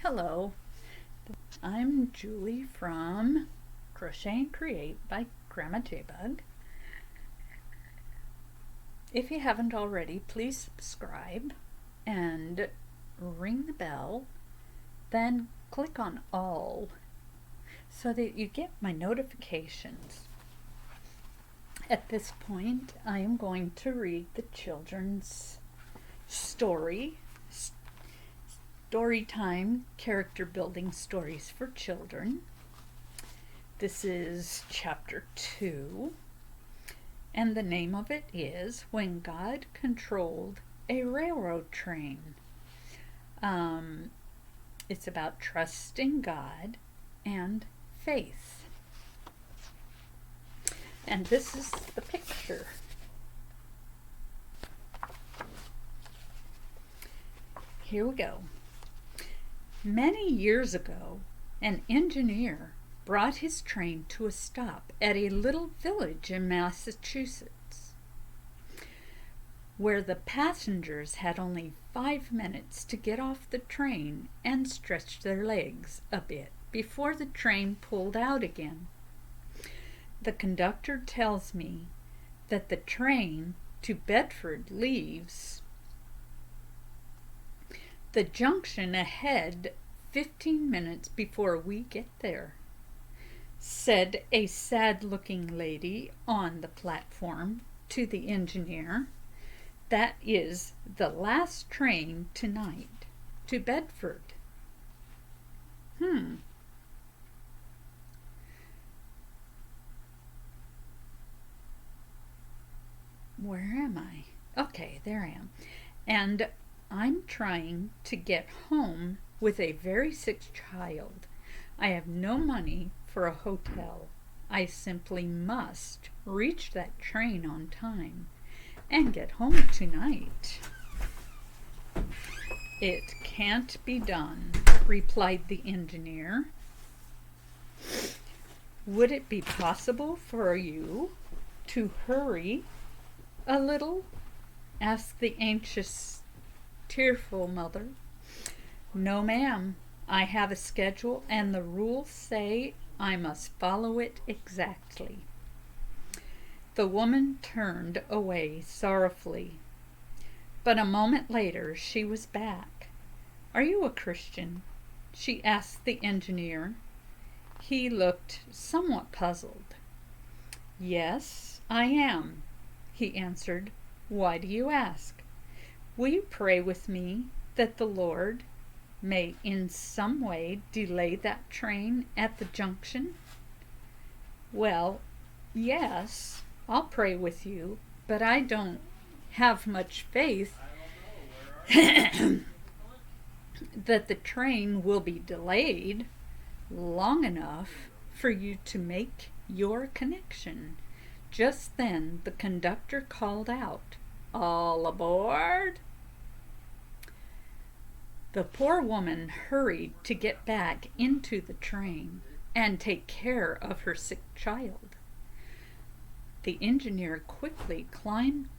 Hello, I'm Julie from Crochet and Create by Grandma J-Bug. If you haven't already, please subscribe and ring the bell, then click on all so that you get my notifications. At this point, I am going to read the children's story, Storytime character building stories for children. This is chapter 2, and the name of it is When God Controlled a Railroad Train. It's about trusting God and faith. And this is the picture. Here we go. Many years ago, an engineer brought his train to a stop at a little village in Massachusetts, where the passengers had only 5 minutes to get off the train and stretch their legs a bit before the train pulled out again. The conductor tells me that the train to Bedford leaves the junction ahead 15 minutes before we get there, said a sad-looking lady on the platform to the engineer. That is the last train tonight to Bedford. Where am I? Okay, there I am. And I'm trying to get home with a very sick child. I have no money for a hotel. I simply must reach that train on time and get home tonight. It can't be done, replied the engineer. Would it be possible for you to hurry a little? Asked the anxious, tearful mother. No, ma'am. I have a schedule, and the rules say I must follow it exactly. The woman turned away sorrowfully, but a moment later she was back. Are you a Christian? She asked the engineer. He looked somewhat puzzled. Yes, I am, he answered. Why do you ask? Will you pray with me that the Lord may in some way delay that train at the junction? Well, yes, I'll pray with you, but I don't have much faith that the train will be delayed long enough for you to make your connection. Just then the conductor called out, All aboard! The poor woman hurried to get back into the train and take care of her sick child. The engineer quickly climbed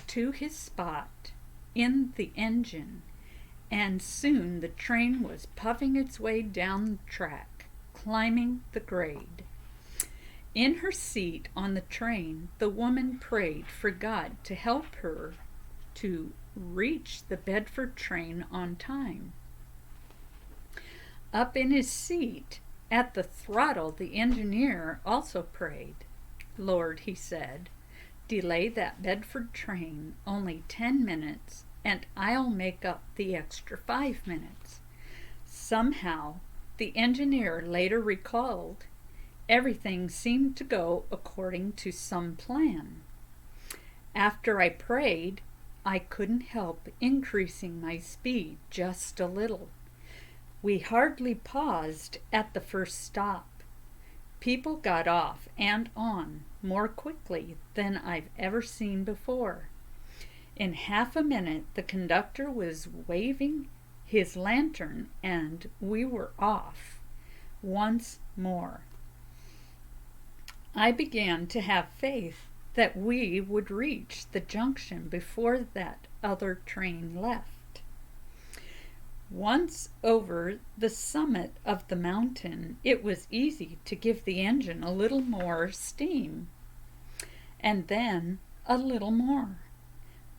to his spot in the engine, and soon the train was puffing its way down the track, climbing the grade. In her seat on the train, the woman prayed for God to help her to reach the Bedford train on time. Up in his seat at the throttle, the engineer also prayed. Lord, he said, delay that Bedford train only 10 minutes and I'll make up the extra 5 minutes. Somehow, the engineer later recalled, everything seemed to go according to some plan. After I prayed, I couldn't help increasing my speed just a little. We hardly paused at the first stop. People got off and on more quickly than I've ever seen before. In half a minute, the conductor was waving his lantern and we were off once more. I began to have faith that we would reach the junction before that other train left. Once over the summit of the mountain, it was easy to give the engine a little more steam, and then a little more.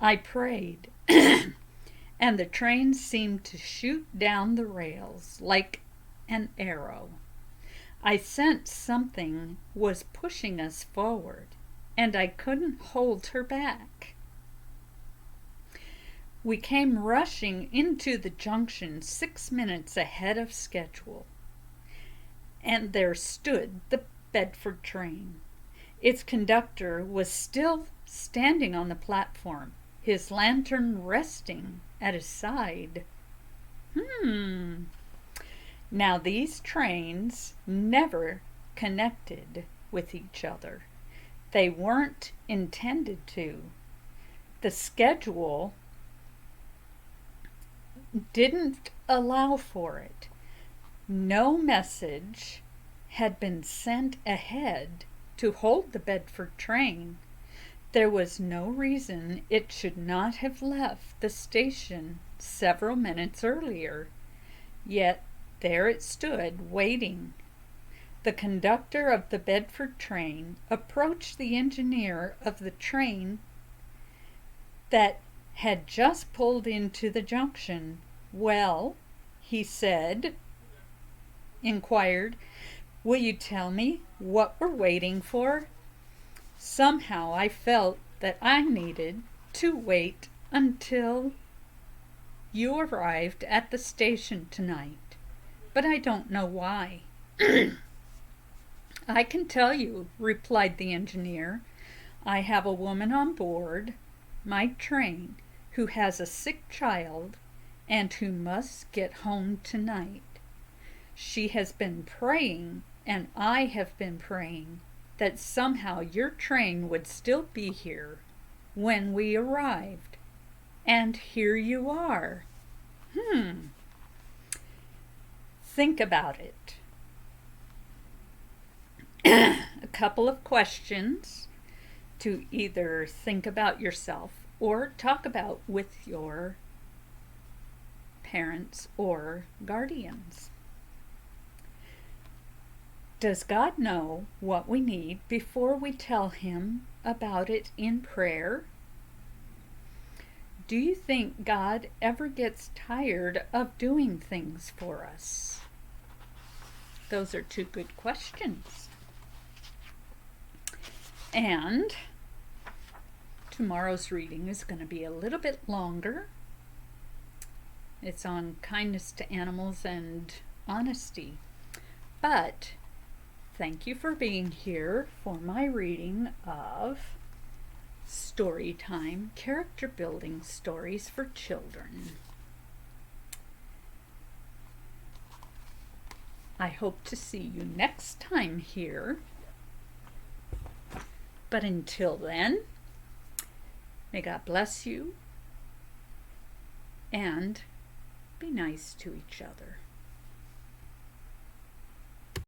I prayed, and the train seemed to shoot down the rails like an arrow. I sensed something was pushing us forward, and I couldn't hold her back. We came rushing into the junction 6 minutes ahead of schedule, and there stood the Bedford train. Its conductor was still standing on the platform, his lantern resting at his side. Now these trains never connected with each other. They weren't intended to. The schedule didn't allow for it. No message had been sent ahead to hold the Bedford train. There was no reason it should not have left the station several minutes earlier. Yet there it stood, waiting. The conductor of the Bedford train approached the engineer of the train that had just pulled into the junction. "Well," he inquired, "will you tell me what we're waiting for?" Somehow I felt that I needed to wait until you arrived at the station tonight, but I don't know why. "I can tell you," replied the engineer. "I have a woman on board my train who has a sick child and who must get home tonight. She has been praying, and I have been praying, that somehow your train would still be here when we arrived. And here you are. Think about it." A couple of questions to either think about yourself or talk about with your parents or guardians. Does God know what we need before we tell Him about it in prayer? Do you think God ever gets tired of doing things for us? Those are two good questions. And tomorrow's reading is going to be a little bit longer. It's on kindness to animals and honesty. But thank you for being here for my reading of Storytime, character building stories for children. I hope to see you next time here. But until then, may God bless you and be nice to each other.